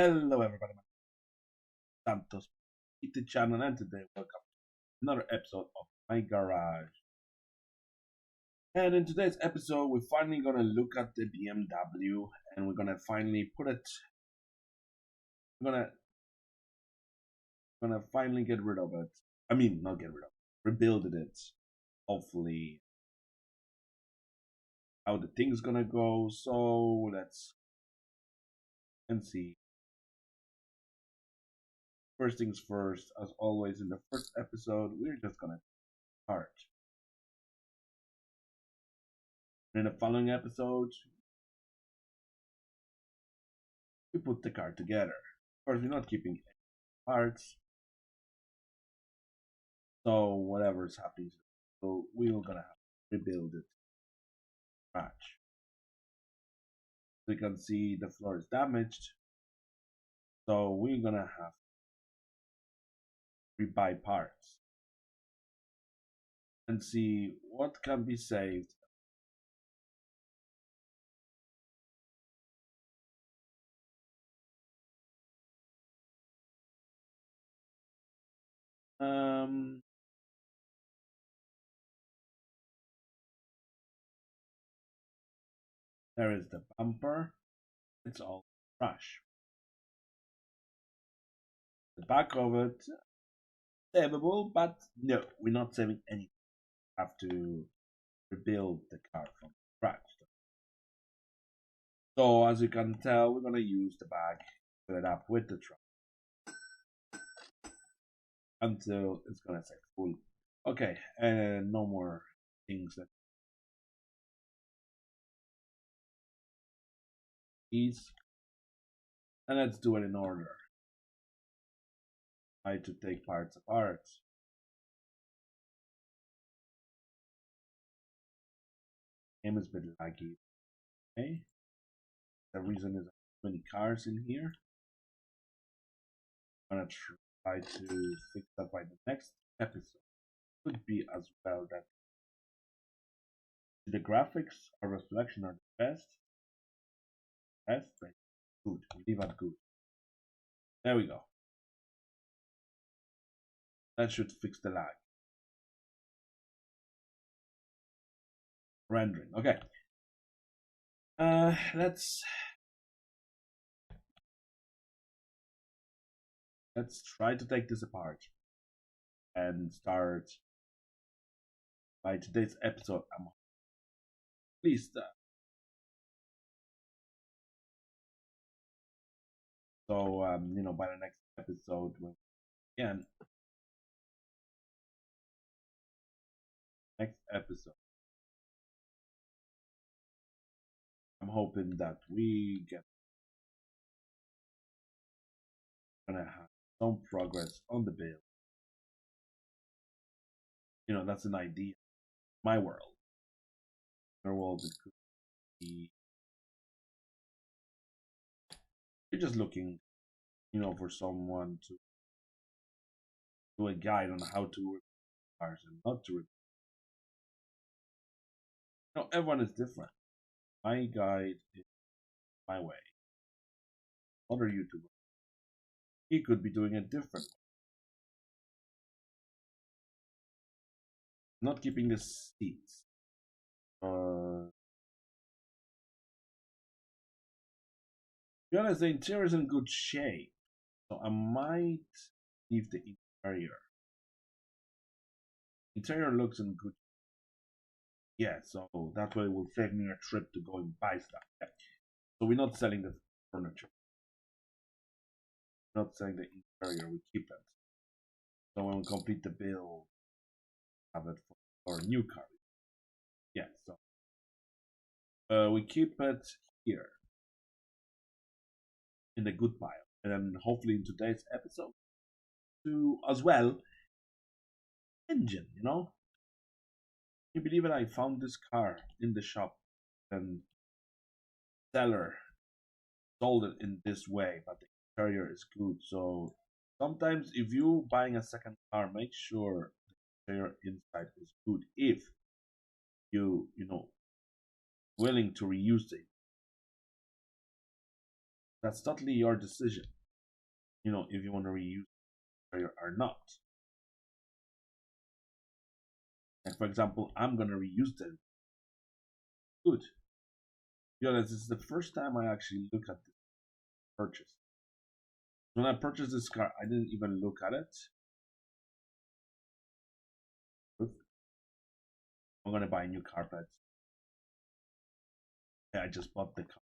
Hello everybody, my name is Santos, the channel, and today welcome to another episode of my garage. And in today's episode, we're finally gonna look at the BMW, and we're gonna finally put it. We're gonna finally get rid of it. I mean, not get rid of it, rebuild it. Hopefully, how the thing's gonna go. So let's and see. First things first, as always in the first episode, we're just gonna start. In the following episodes, we put the car together. Of course, we're not keeping any parts, so whatever's happening, so we're gonna have to rebuild it from scratch. So you can see the floor is damaged, so we're gonna have to rebuy parts and see what can be saved. Um, there is the bumper. It's all trash. The back of it, savable, but no, we're not saving anything. We have to rebuild the car from scratch. So as you can tell, we're gonna use the bag, fill it up with the truck until it's gonna say full. Okay, and no more things that these. And let's do it in order. Try to take parts apart. Game is a bit laggy. Okay. The reason is many cars in here. I'm gonna try to fix that by the next episode. Could be as well that the graphics or reflection are the best. Best, but good. Leave it good. There we go. That should fix the lag. Rendering. Okay. Let's try to take this apart and start by today's episode. I'm pleased. So by the next episode, again, next episode, I'm hoping that we gonna have some progress on the build. That's an idea. My world. Your world is could be. You're just looking, for someone to do a guide on how to repair cars and not to repair. Everyone is different. My guide is my way. Other YouTuber, he could be doing it different. Not keeping the seats. To be honest, the interior is in good shape, so I might leave the interior. Interior looks in good. Yeah, so that way will save me a trip to go and buy stuff. Yeah. So we're not selling the furniture. We're not selling the interior. We keep it. So when we complete the build, have it for a new car. Yeah. So we keep it here in the good pile, and then hopefully in today's episode, to as well engine. You believe it? I found this car in the shop, and seller sold it in this way, but the interior is good. So sometimes if you buying a second car, make sure the interior inside is good. If you willing to reuse it, that's totally your decision. if you want to reuse it or not. And for example, I'm gonna reuse them. Good. To be honest, this is the first time I actually look at this purchase. When I purchased this car, I didn't even look at it. I'm gonna buy new carpets. Yeah, I just bought the car.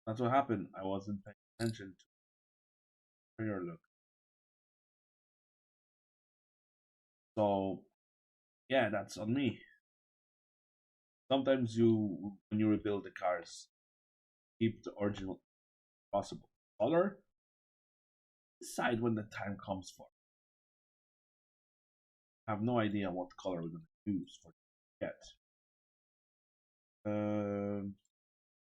That's what happened. I wasn't paying attention to your look. So yeah, that's on me. Sometimes when you rebuild the cars, keep the original possible color. Decide when the time comes for. I have no idea what color we're gonna use for yet.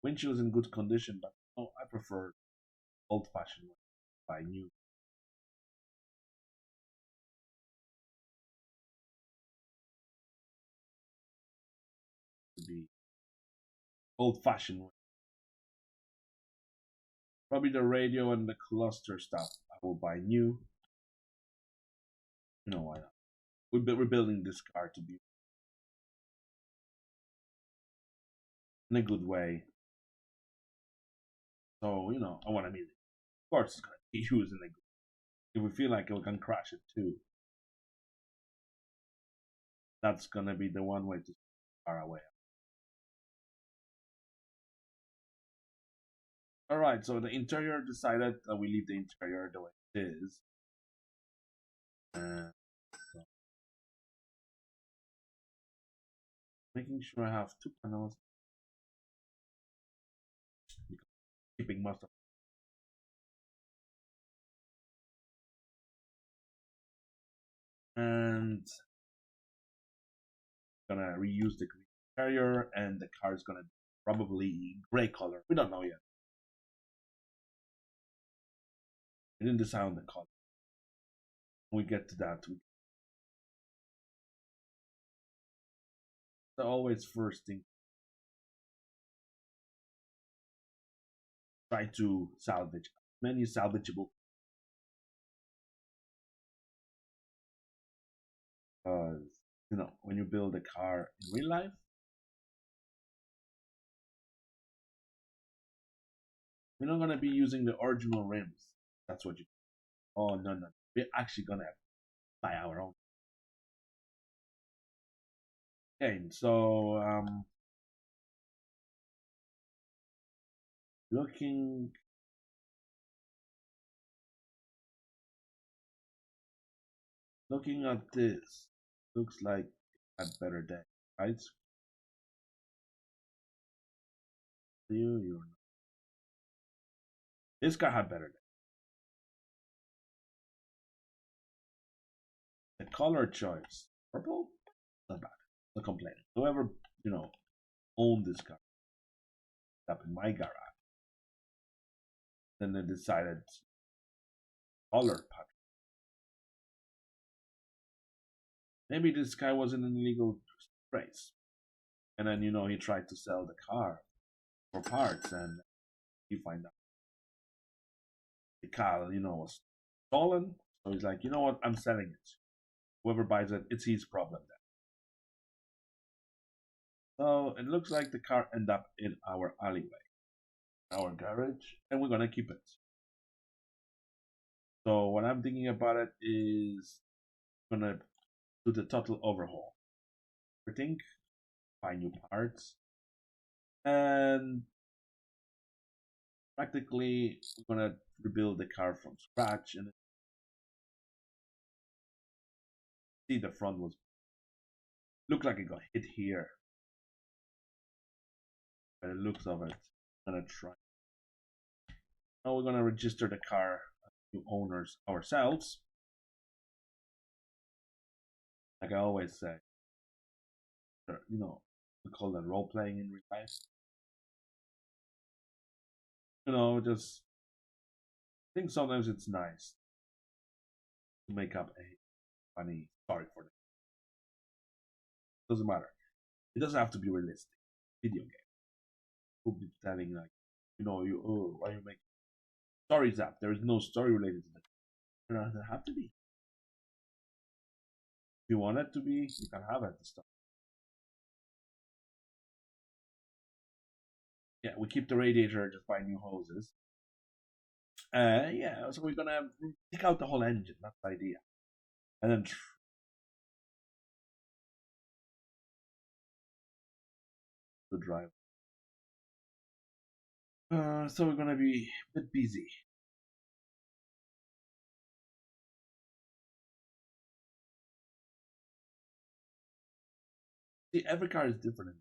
Windshield is in good condition, but no, I prefer old-fashioned one by new. To be old-fashioned one. Probably the radio and the cluster stuff I will buy new. You know why not? We're building this car to be in a good way. So I want to mean, of course, it's gonna be used in a good. If we feel like we can crash it too, that's gonna be the one way to far away. All right, so the interior decided that we leave the interior the way it is. So making sure I have two panels, keeping most of. And gonna reuse the green interior, and the car is gonna be probably gray color. We don't know yet. We didn't decide on the color. When we get to that, so always first thing, try to salvage many salvageable. Because when you build a car in real life, we're not gonna be using the original rims. That's what you. Oh no no, we're actually gonna buy our own. Okay, so looking looking at this, looks like it had better day, right? You're not. This car had better day. The color choice, purple, not bad. No complaining. Whoever owned this car up in my garage, then they decided color pattern. Maybe this guy was in an illegal race, and then he tried to sell the car for parts, and he find out the car was stolen. So he's like, you know what, I'm selling it. Whoever buys it, it's his problem then. So it looks like the car end up in our alleyway, our garage, and we're gonna keep it. So what I'm thinking about it is gonna do the total overhaul. Everything, buy new parts, and practically we're gonna rebuild the car from scratch. And see, the front was looked like it got hit here. By the looks of it, I'm gonna try. Now we're gonna register the car as new owners ourselves. Like I always say, we call that role playing in real life. Just I think sometimes it's nice to make up a funny story for them. Doesn't matter. It doesn't have to be realistic. Video game. We'll be telling like why you make stories up? There is no story related to that. There doesn't have to be. If you want it to be, you can have it. Stuff. Yeah, we keep the radiator, just buy new hoses. Yeah, so we're gonna take out the whole engine. That's the idea, and then the drive. So we're gonna be a bit busy. See, every car is different.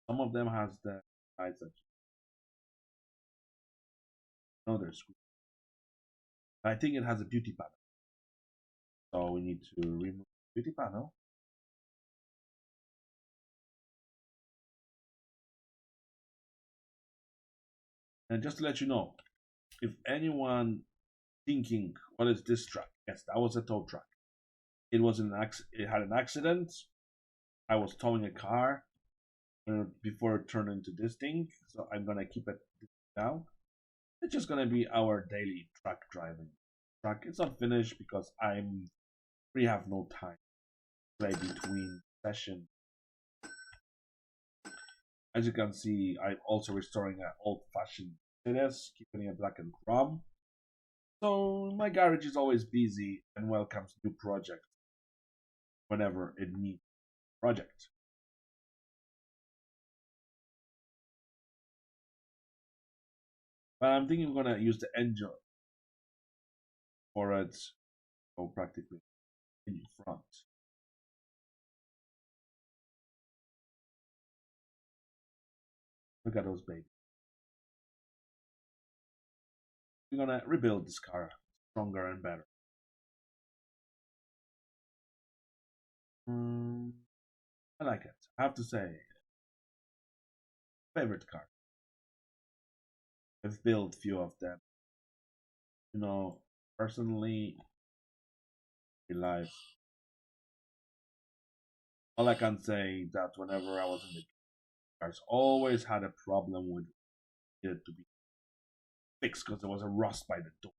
Some of them has the lights that no, they're screwed. I think it has a beauty panel, so we need to remove the beauty panel. And just to let you know, if anyone thinking, what is this truck? Yes, that was a tow truck. It was it had an accident. I was towing a car before it turned into this thing, so I'm gonna keep it now. It's just gonna be our daily truck driving. Truck. It's not finished because we have no time to play between sessions. As you can see, I'm also restoring an old-fashioned Mercedes, keeping it black and chrome. So my garage is always busy and welcomes new projects whenever it needs a project. But I'm thinking we're gonna use the engine for it, so practically in front. Look at those babies. We're gonna rebuild this car stronger and better. Mm, I like it. I have to say, favorite car. I've built few of them. You know, personally, in life, all I can say that whenever I was in the cars, always had a problem with it to be fixed because there was a rust by the door,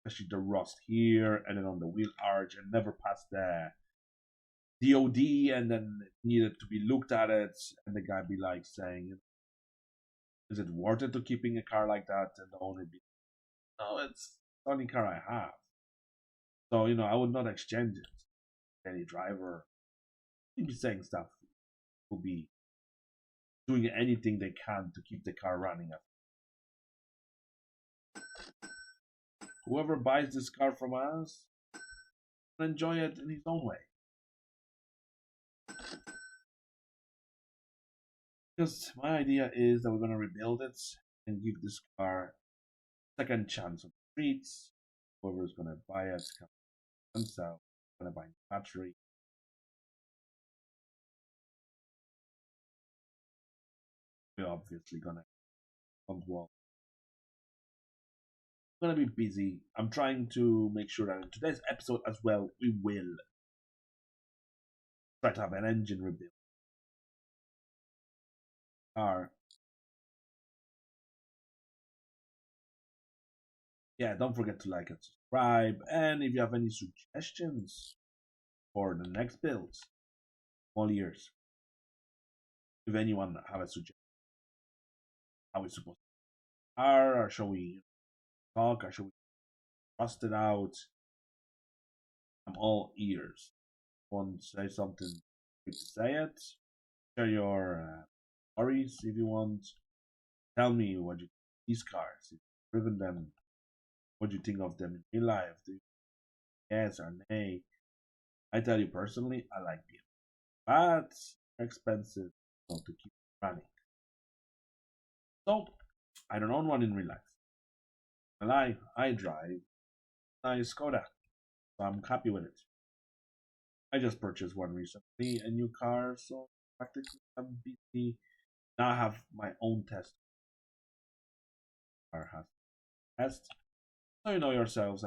especially the rust here and then on the wheel arch, and never passed the DOD, and then it needed to be looked at it, and the guy be like saying, "Is it worth it to keeping a car like that?" And the owner be, "No, it's the only car I have." So I would not exchange it. Any driver, he'd be saying stuff, will be doing anything they can to keep the car running. Whoever buys this car from us, enjoy it in his own way. Because my idea is that we're gonna rebuild it and give this car a second chance on the streets. Whoever's gonna buy it, and sell, gonna buy a battery. We're obviously gonna come well. I'm gonna be busy. I'm trying to make sure that in today's episode as well, we will try to have an engine rebuild. Car. Yeah, don't forget to like and subscribe. And if you have any suggestions for the next builds, all ears. If anyone have a suggestion, how we supposed to are, or shall we talk, or shall we rust it out? I'm all ears. Want to say something? Quick to say it. Share your stories if you want. Tell me what you think of these cars. If you've driven them, what do you think of them in real life? Do you yes or nay? I tell you personally, I like BMW, but they're expensive to keep running. So I don't own one in real life. In life, I drive a nice Skoda, so I'm happy with it. I just purchased one recently, a new car, so practically I'm busy. Now I have my own test. Car has test, so you know yourselves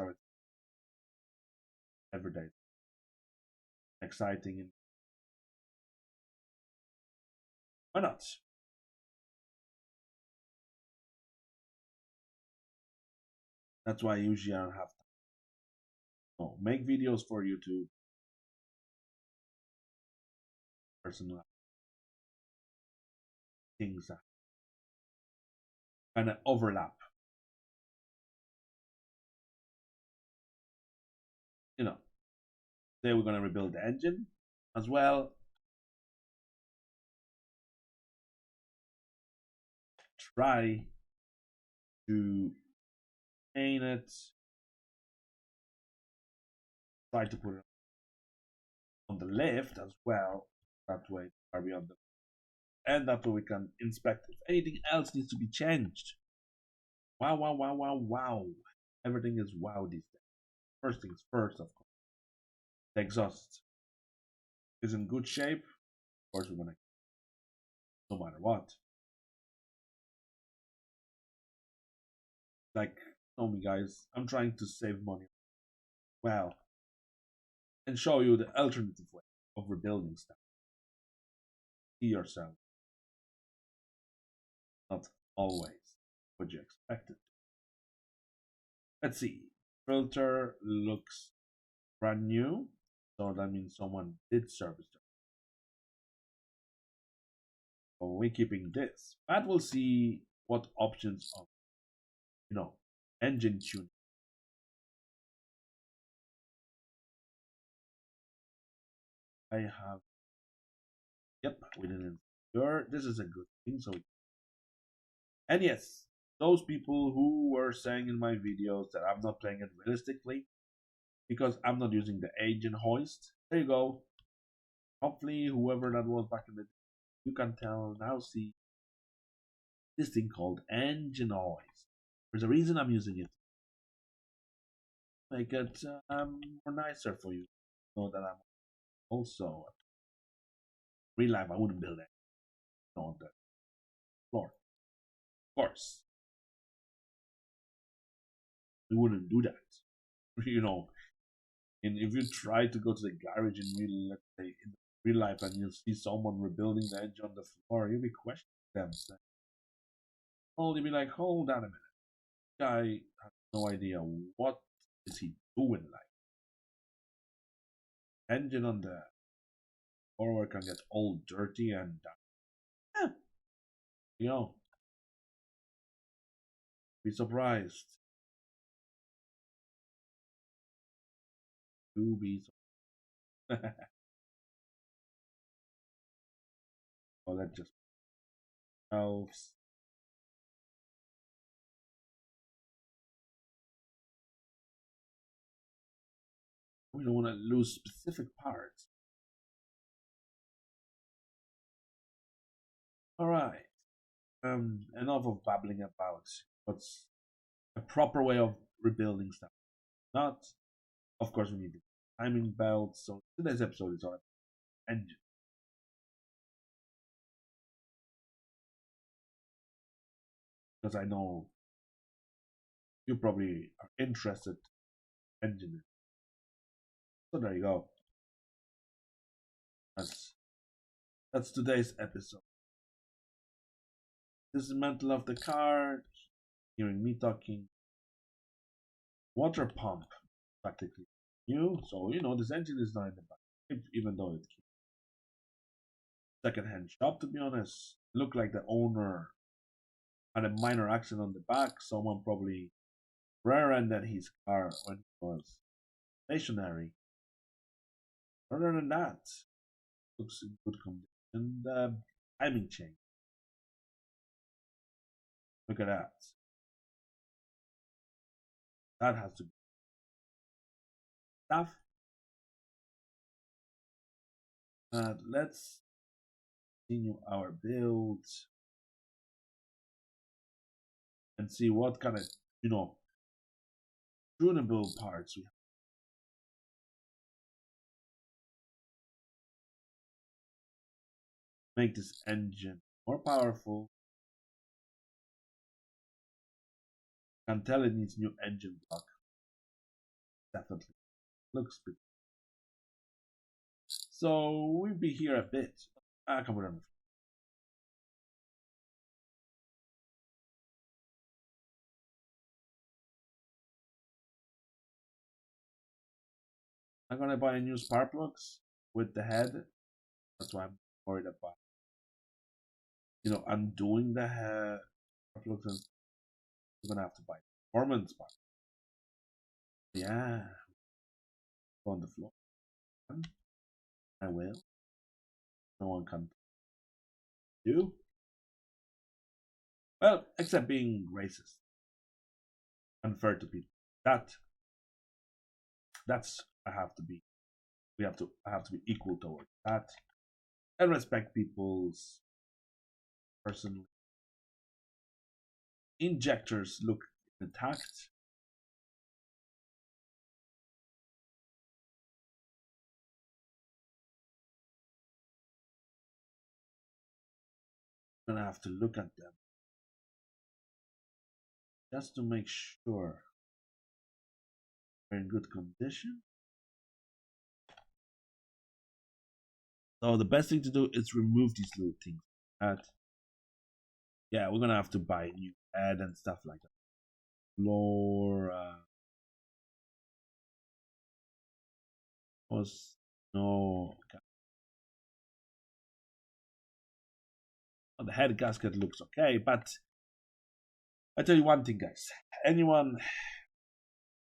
every day exciting and why not? That's why usually I don't have time. So make videos for YouTube, personal things that kind of overlap. You know, today we're gonna rebuild the engine as well. Try to paint it. Try to put it on the lift as well. That way, are we on the and that way we can inspect if anything else needs to be changed. Wow, wow, wow, wow, wow. Everything is wow these days. First things first, of course. The exhaust is in good shape. Of course, we're gonna, no matter what. Like, know me, guys. I'm trying to save money. Well, and show you the alternative way of rebuilding stuff. See yourself. Not always what you expected. Let's see. Filter looks brand new. So that means someone did service it. So we're keeping this. But we'll see what options of, engine tuning. I have, yep, we didn't insecure. This is a good thing. So, and yes, those people who were saying in my videos that I'm not playing it realistically because I'm not using the engine hoist. There you go. Hopefully, whoever that was back in the day, you can tell now. See this thing called engine hoist. There's a reason I'm using it. Make it more nicer for you. Know that I'm also real life. I wouldn't build it on the floor. Of course, we wouldn't do that. You know, and if you try to go to the garage in real, let's say, in real life, and you see someone rebuilding the engine on the floor, you'll be questioning them. You'll be like, hold on a minute, guy has no idea what is he doing. Like, engine on the floor can get all dirty and eh, you know, be surprised. To be surprised. Well, that just helps. We don't want to lose specific parts. All right. Enough of babbling about what's a proper way of rebuilding stuff. Not, of course, we need the timing belt. So today's episode is on engine because I know you probably are interested in engine. So there you go. That's that's today's episode. Dismantle of the car. Hearing me talking. Water pump, practically new. So this engine is not in the back, even though it's second-hand shop. To be honest, looked like the owner had a minor accident on the back. Someone probably rear-ended his car when it was stationary. Other than that, looks in good condition. The timing chain. Look at that. That has to be stuff. Let's continue our build and see what kind of tunable parts we have. Make this engine more powerful. Can tell it needs new engine block. Definitely looks pretty. So we'll be here a bit. Come on. I'm gonna buy a new spark plugs with the head. That's why I'm worried about. Undoing the head spark plugs, and I'm gonna have to buy performance spark. Yeah, on the floor. I will. No one can do. Well, except being racist, unfair to people. That's I have to be. I have to be equal towards that and respect people's personal injectors look intact. I'm gonna have to look at them just to make sure they're in good condition. So the best thing to do is remove these little things. That yeah, we're gonna have to buy a new head and stuff like that. Floor was no. Well, the head gasket looks okay, but I tell you one thing, guys. Anyone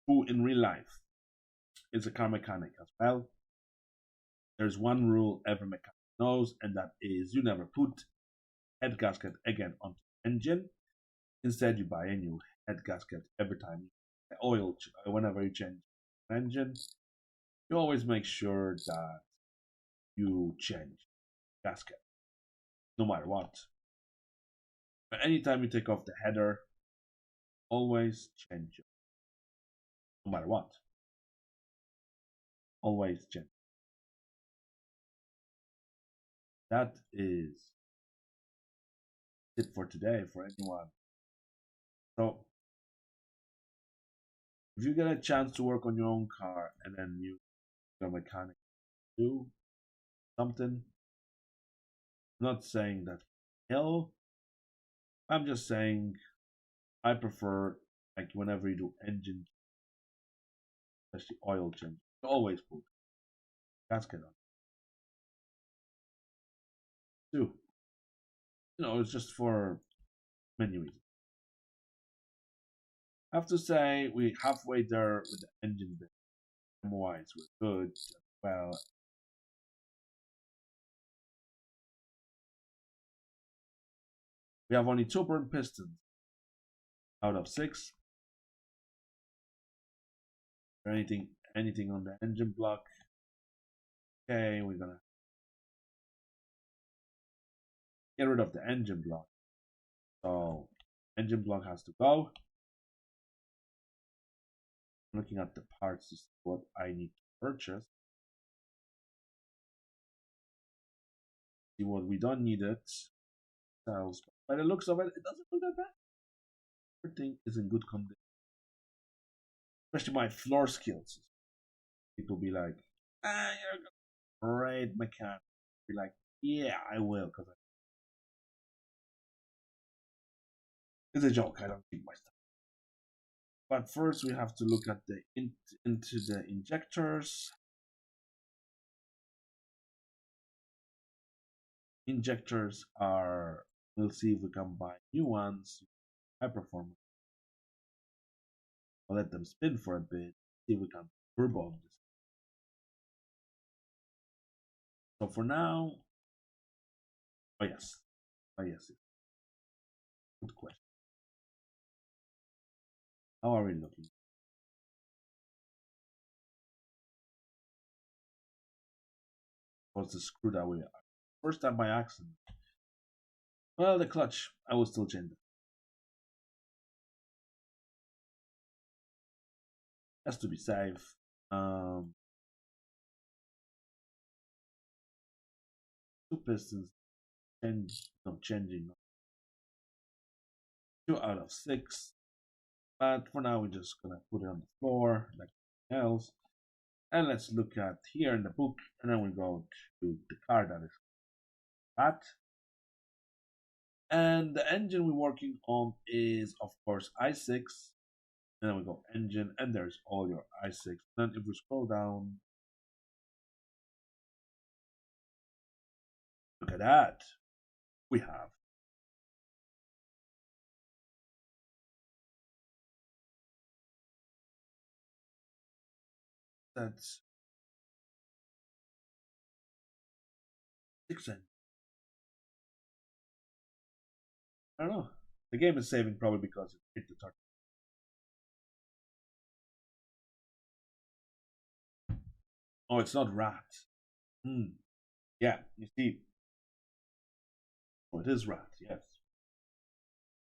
who in real life is a car mechanic as well, there's one rule every mechanic knows, and that is you never put head gasket again onto the engine. Instead, you buy a new head gasket every time whenever you change the engine. You always make sure that you change gasket, no matter what. But anytime you take off the header, always change it, no matter what. Always change. That is it for today for anyone. So, if you get a chance to work on your own car and then your mechanic do something, I'm not saying that hell. I'm just saying I prefer like whenever you do engine, especially oil change, always put gasket on too. It's just for many reasons. I have to say we halfway there with the engine bit. Wise, we're good. Well, we have only two burn pistons out of six. Or anything on the engine block. Okay, we're gonna get rid of the engine block. So engine block has to go. Looking at the parts to see what I need to purchase. See what we don't need it. So by the looks of it, it doesn't look that bad. Everything is in good condition. Especially my floor skills. People be like, you're a great mechanic. Be like, yeah, I will, because it's a joke. I don't keep my stuff. But first, we have to look at into the injectors. Injectors are. We'll see if we can buy new ones. High performance. I'll let them spin for a bit. See if we can turbo this. So for now, oh yes, good question. How are we looking? Was the screw that way? First time by accident. Well, the clutch, I will still change it. Just to be safe. Two pistons, changing. 2 out of 6. But for now, we're just gonna put it on the floor like anything else. And let's look at here in the book, and then we go to the car that is that. And the engine we're working on is, of course, i6. And then we go engine, and there's all your i6. Then if we scroll down, Look at that. We have that's 6 cents. I don't know. The game is saving probably because it hit the target. Oh, it's not rat. Hmm. Yeah, you see. Oh, it is rat, yes.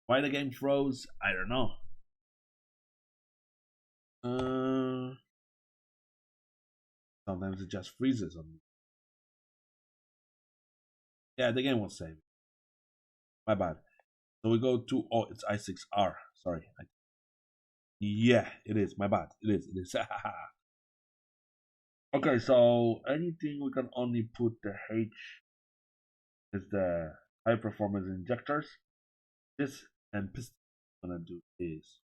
Why the game froze? I don't know. Sometimes it just freezes on me. Yeah, the game was saving. My bad. So we go to, oh, it's I6R. Sorry. Yeah, it is. My bad. It is. It is. Okay, so anything we can only put the H is the high performance injectors. This and piston I'm gonna do is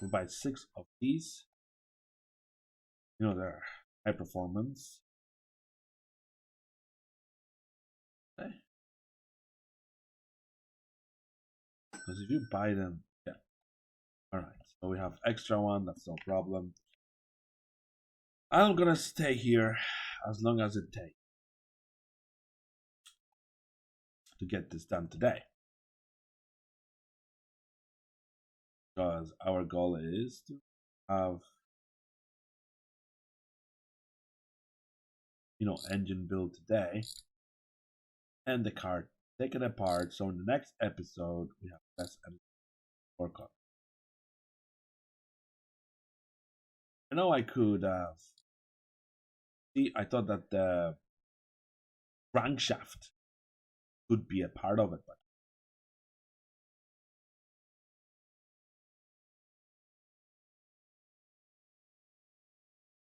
we buy 6 of these. You know they're high performance. Okay. Because if you buy them, yeah. Alright, so we have extra one, that's no problem. I'm gonna stay here as long as it takes to get this done today. Because our goal is to have, you know, engine build today and the car taken apart. So in the next episode we have less and work on. I know I could see, I thought that the crankshaft could be a part of it, but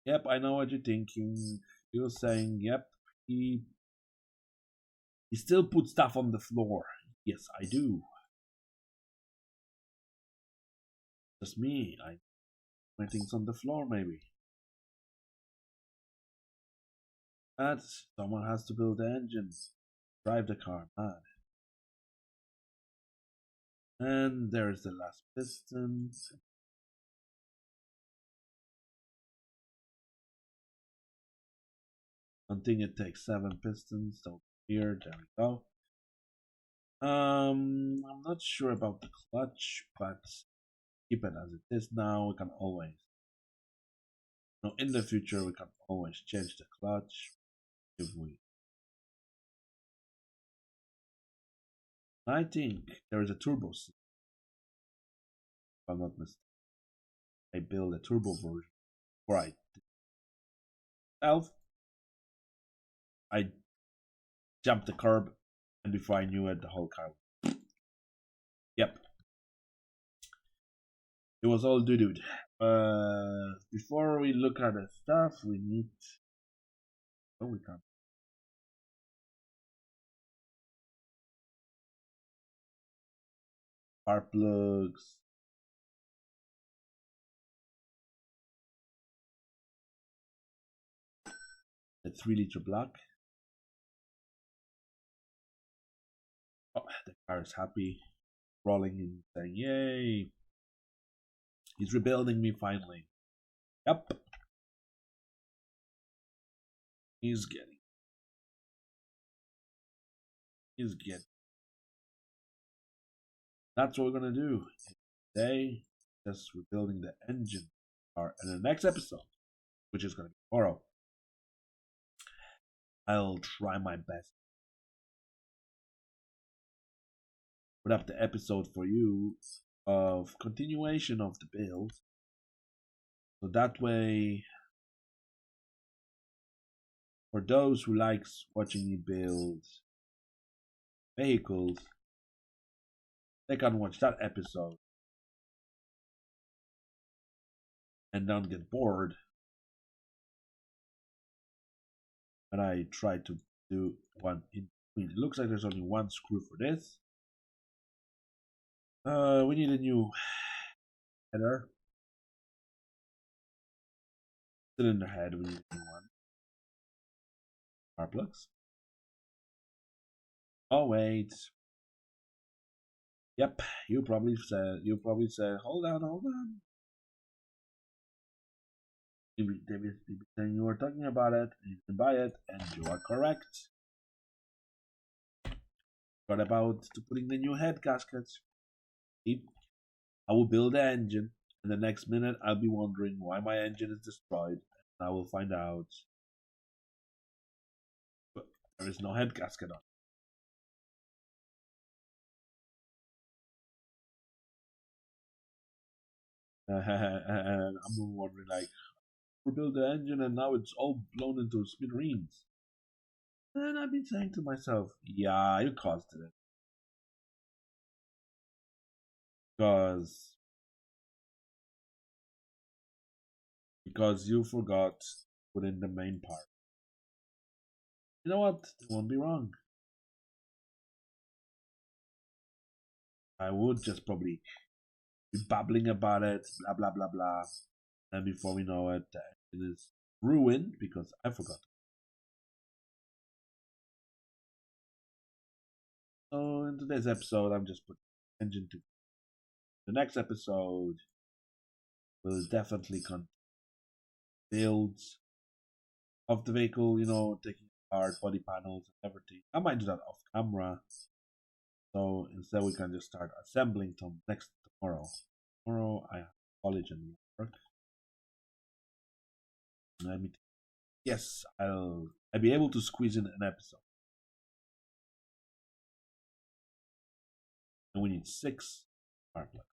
yep, I know what you're thinking. You're saying, yep, he still puts stuff on the floor. Yes, I do. Just me. I put things on the floor, maybe. But someone has to build the engine, drive the car, man. And there's the last piston. I think it takes 7 pistons. So here, there we go. I'm not sure about the clutch, but keep it as it is now. We can always, you know, in the future, we can always change the clutch if we. I think there is a turbo system, if I'm not mistaken. I build a turbo version. Right. Elf. I jumped the curb, and before I knew it, the whole car. Yep. It was all doo doo. Before we look at the stuff, we need. Oh, we can't. Spark plugs. The 3-liter block. Oh, the car is happy, rolling and saying, "Yay! He's rebuilding me finally." Yep. He's getting. He's getting. That's what we're gonna do today. Just rebuilding the engine. Or in the next episode, which is gonna be tomorrow, I'll try my best. Put up the episode for you of continuation of the build. So that way, for those who likes watching me build vehicles, they can watch that episode and don't get bored. And I try to do one in between. It looks like there's only one screw for this. We need a new header. Cylinder head, we need a new one. Spark plugs. Oh wait. Yep, you probably said, hold on, hold on. David saying you were talking about it, you can buy it, and you are correct. What about putting the new head gaskets? I will build the engine, and the next minute I'll be wondering why my engine is destroyed, and I will find out. But there is no head gasket on. And I'm wondering, like, we built the engine and now it's all blown into smithereens. And I've been saying to myself, yeah, you caused it. Because you forgot to put in the main part. You know what? It won't be wrong. I would just probably be babbling about it, blah blah blah blah. And before we know it, the engine is ruined because I forgot. So in today's episode, I'm just putting the engine to the next episode will definitely contain builds of the vehicle, taking apart body panels and everything. I might do that off camera. So instead, we can just start assembling them next tomorrow. Tomorrow, I have college and work. Let me. Yes, I'll be able to squeeze in an episode. And we need 6 spark plugs.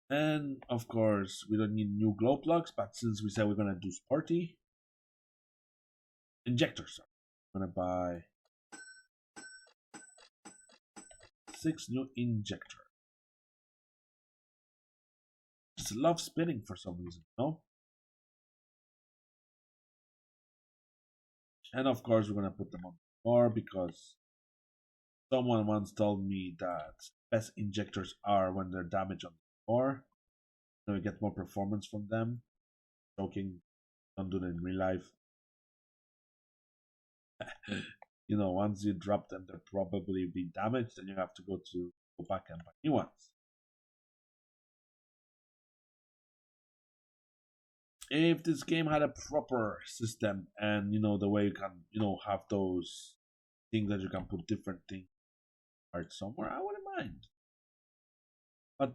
And of course, we don't need new glow plugs, but since we said we're gonna do sporty injectors, I'm gonna buy 6 new injectors. Just love spinning for some reason, no? And of course, we're gonna put them on the floor because someone once told me that best injectors are when they're damaged on the floor. So you get more performance from them. Joking, don't do that in real life. Once you drop them, they'll probably be damaged, and you have to go back and buy new ones. If this game had a proper system and the way you can have those things that you can put different things somewhere, I wouldn't mind. But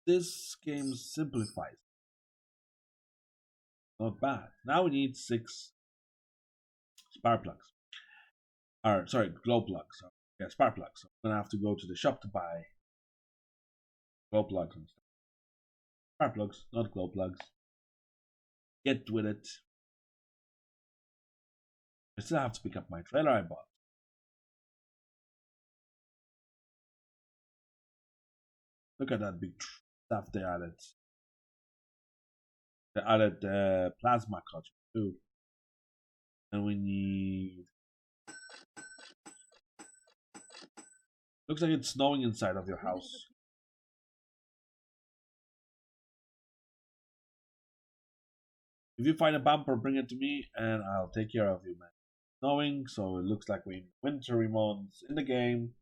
this game simplifies. Not bad. Now we need 6 spark plugs. Or sorry, glow plugs. Yeah, spark plugs. So I'm gonna have to go to the shop to buy glow plugs and stuff. Spark plugs, not glow plugs. Get with it. I still have to pick up my trailer I bought. Look at that big stuff they added. They added the plasma cutter too. And we need. Looks like it's snowing inside of your house. If you find a bumper, bring it to me and I'll take care of you, man. Snowing, so it looks like we're in wintry months in the game.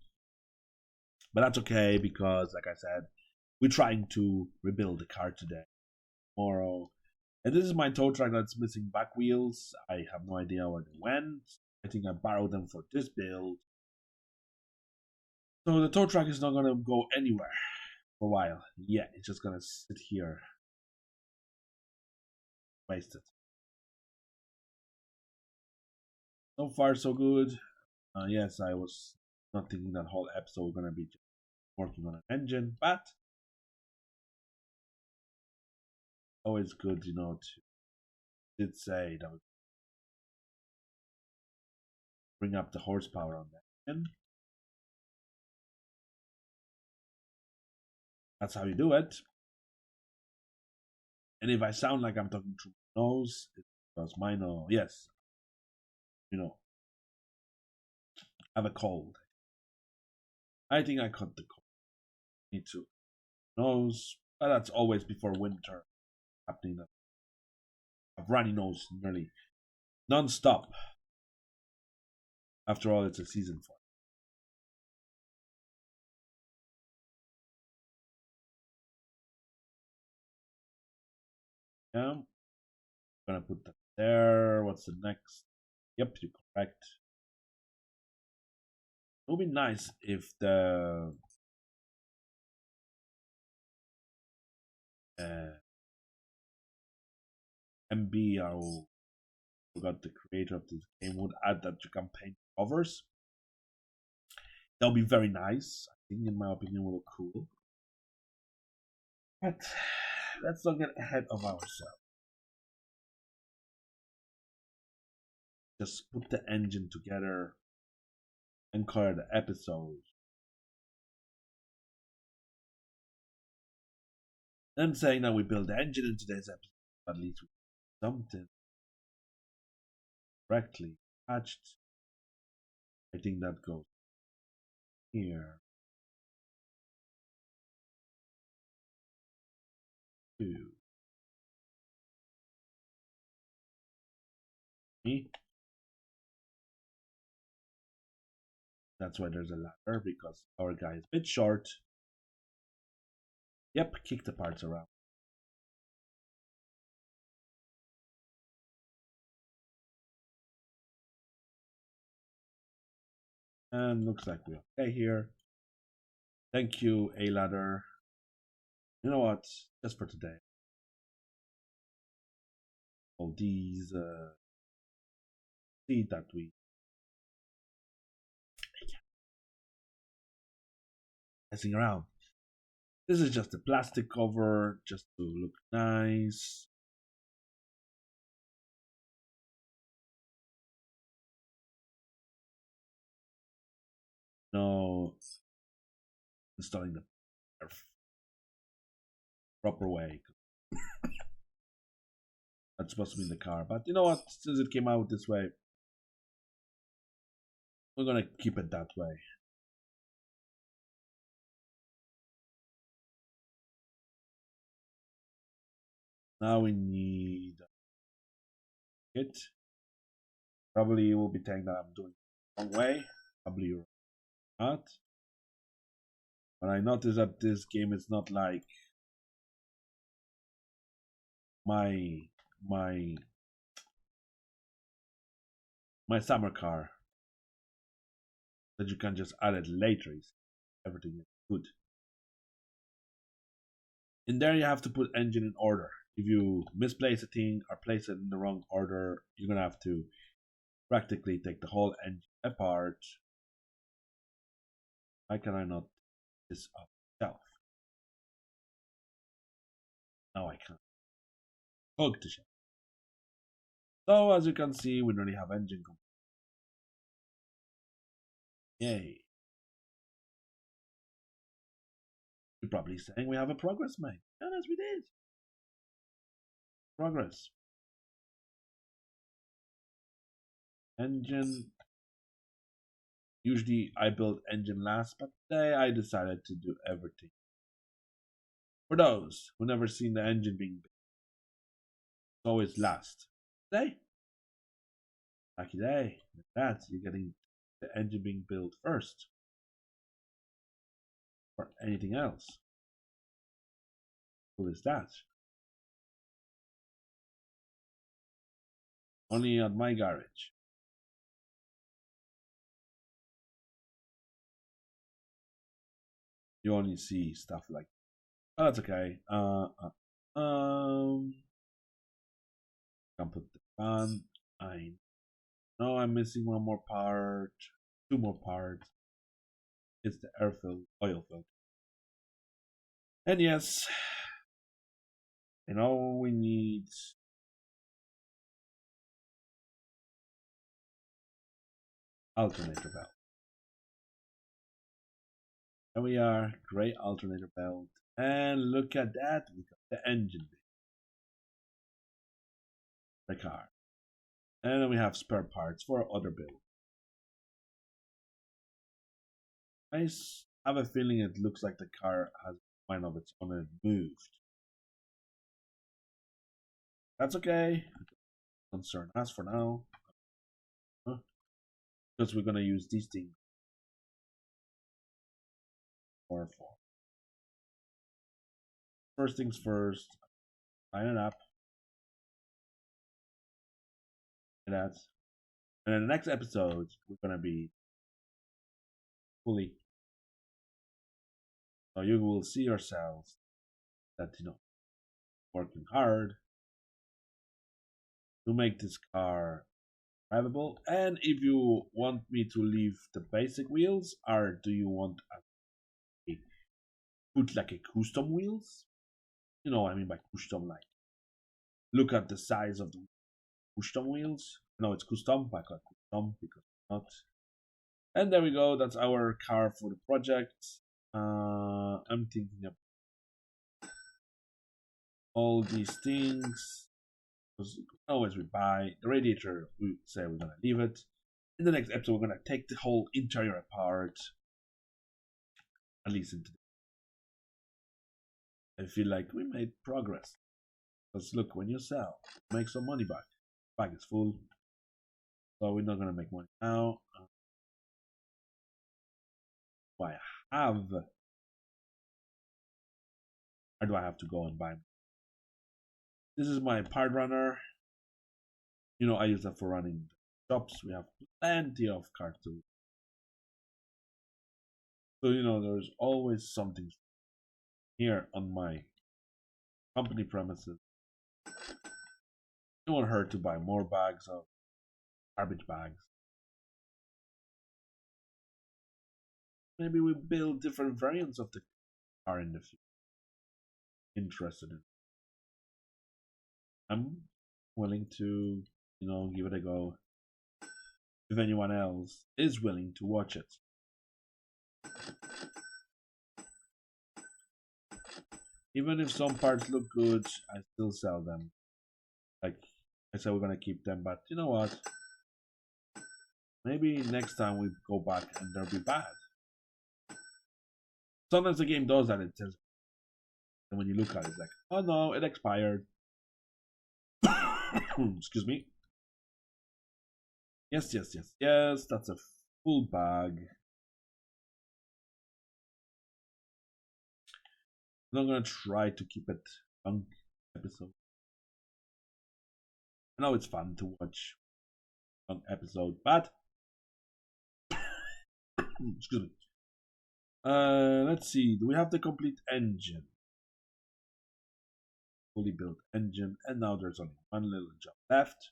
But that's okay because, like I said, we're trying to rebuild the car today, tomorrow. And this is my tow truck that's missing back wheels. I have no idea where they went. I think I borrowed them for this build. So the tow truck is not going to go anywhere for a while. Yeah, it's just going to sit here. Wasted. So far, so good. Yes, I was not thinking that whole episode was going to be working on an engine, but always good, to did say that would bring up the horsepower on that engine. That's how you do it. And if I sound like I'm talking through my nose, it's because my nose, yes, I have a cold. I think I caught the cold. Need to nose, but that's always before winter happening. a runny nose nearly non-stop. After all, it's a season for it. Yeah, I'm gonna put that there. What's the next? Yep, you're correct. It would be nice if the uh, MB, I forgot the creator of this game, would add that to campaign covers. That would be very nice. I think, in my opinion, will look cool. But let's not get ahead of ourselves. Just put the engine together and color the episode. I'm saying that we build the engine in today's episode, at least with something correctly attached. I think that goes here. Two. Me. That's why there's a ladder, because our guy is a bit short. Yep, kick the parts around. And looks like we're okay here. Thank you, A ladder. You know what? Just for today. All these see that we messing around. This is just a plastic cover, just to look nice. No installing the proper way. That's supposed to be in the car, but you know what? Since it came out this way, we're gonna keep it that way. Now we need it. Probably you will be saying that I'm doing it the wrong way. Probably you're not. But I noticed that this game is not like my my my summer car that you can just add it later. Everything is good. In there, you have to put engine in order. If you misplace a thing or place it in the wrong order, you're gonna have to practically take the whole engine apart. Why can I not this off shelf? Now I can't. Hook the shelf. So as you can see, we already have engine complete. Yay. You're probably saying we have a progress mate. Yeah, yes, we did. Progress. Engine. Usually I build engine last, but today I decided to do everything. For those who never seen the engine being built, it's always last. Today, lucky day. With that, you're getting the engine being built first. Or anything else. Who is that? Only at my garage. You only see stuff like that. Oh, that's okay. Can put the fan. I know I'm missing one more part. Two more parts. It's the oil filter. And yes, we need alternator belt. There we are, gray alternator belt. And look at that, we got the engine the car. And then we have spare parts for other builds. I have a feeling it looks like the car has a mind of its own and moved. That's okay. concern us for now. Because we're gonna use these things for. First things first, line it up. That. And in the next episode, we're gonna be fully. So you will see yourselves that working hard to make this car drivable. And if you want me to leave the basic wheels, or do you want put like a custom wheels? You know what I mean by custom, like look at the size of the custom wheels. No, it's custom, but I call it custom because it's not. And there we go, that's our car for the project. I'm thinking of all these things. Because always we buy the radiator, we say we're gonna leave it. In the next episode, we're gonna take the whole interior apart. At least into I feel like we made progress. Because look, when you sell, make some money back. Bag is full. So we're not gonna make money now. Do I have? Or do I have to go and buy? This is my part runner. I use that for running shops. We have plenty of cartoons. So there's always something here on my company premises. It won't hurt to buy more bags of garbage bags. Maybe we build different variants of the car in the future. Interested in. I'm willing to, give it a go. If anyone else is willing to watch it. Even if some parts look good, I still sell them. Like I said, we're gonna keep them, but you know what? Maybe next time we go back and they'll be bad. Sometimes the game does that, it says, and when you look at it, it's like, oh no, it expired. Excuse me. Yes, that's a full bag. I'm not gonna try to keep it long episode. I know it's fun to watch long episode, but excuse me. Let's see. Do we have the complete engine? Fully built engine, and now there's only one little job left.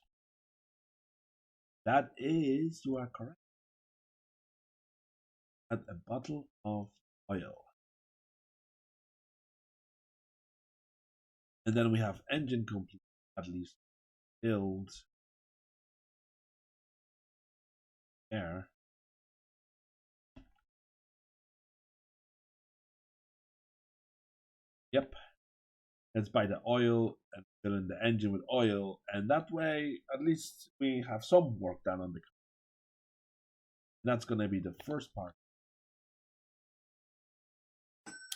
That is, you are correct. Add a bottle of oil. And then we have engine complete, at least build air. Yep. Let's buy the oil and fill in the engine with oil, and that way at least we have some work done on the car. That's gonna be the first part.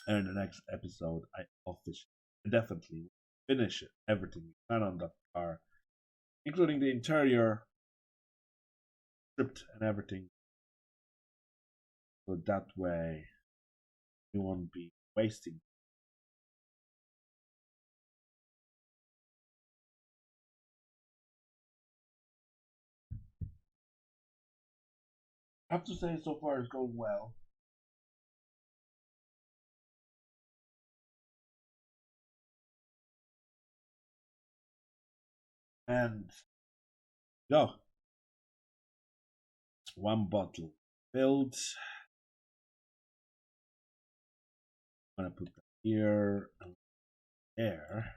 And in the next episode, I definitely finish it, everything we plan on that car, including the interior, script, and everything. So that way, we won't be wasting. I have to say, so far it's going well. And go. One bottle filled. I'm gonna put that here and there.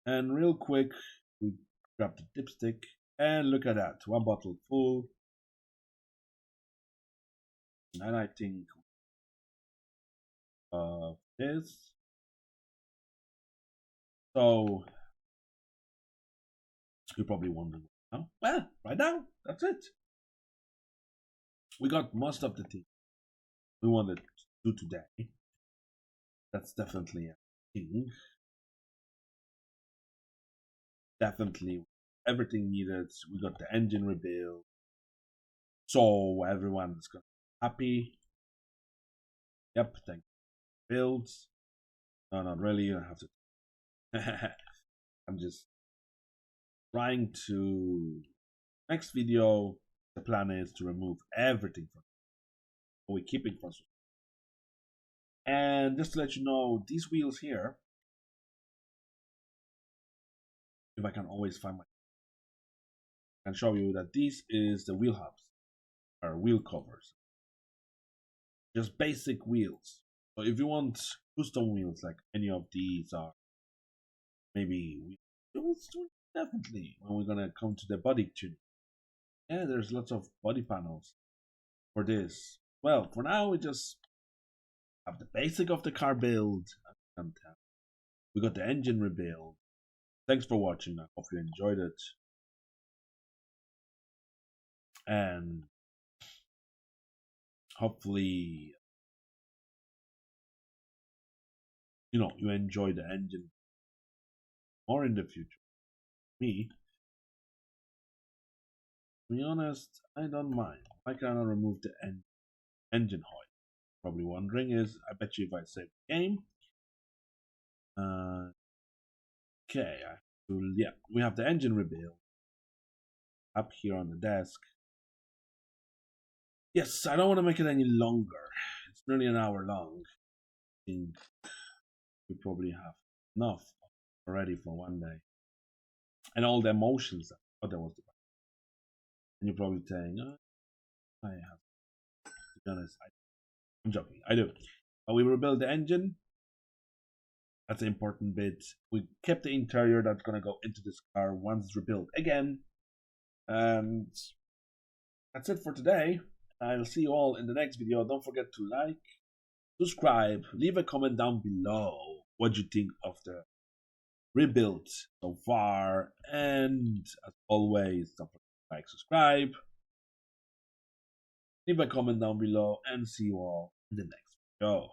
And real quick, we grab the dipstick and look at that. One bottle full. And I think of this. So you're probably wondering, oh, well, right now, that's it. We got most of the thing we wanted to do today. That's definitely a thing. definitely everything needed. We got the engine rebuilt, so everyone's gonna be happy. Yep, thank you. Builds. No, not really. You don't have to. I'm just trying to. Next video, the plan is to remove everything from. We're keeping from. And just to let you know, these wheels here, if I can always find my, I can show you that this is the wheel hubs, or wheel covers. Just basic wheels. So if you want custom wheels like any of these are, maybe wheels, definitely when we're gonna come to the body tuning. Yeah, there's lots of body panels for this. Well, for now we just have the basic of the car build. We got the engine rebuild. Thanks for watching. I hope you enjoyed it. And hopefully, you enjoy the engine more in the future. Me, to be honest, I don't mind. Why can't I remove the engine hoist? Probably wondering is, I bet you if I save the game, okay, yeah, we have the engine rebuild up here on the desk. Yes, I don't want to make it any longer. It's nearly an hour long. I think we probably have enough already for one day. And all the emotions. Oh, there was the. And you're probably saying, I have. To be honest, I'm joking. I do. We rebuild the engine. That's the important bit. We kept the interior that's gonna go into this car once it's rebuilt again. And that's it for today. I'll see you all in the next video. Don't forget to like, subscribe, leave a comment down below what you think of the rebuild so far. And as always, don't forget to like, subscribe, leave a comment down below, and see you all in the next video.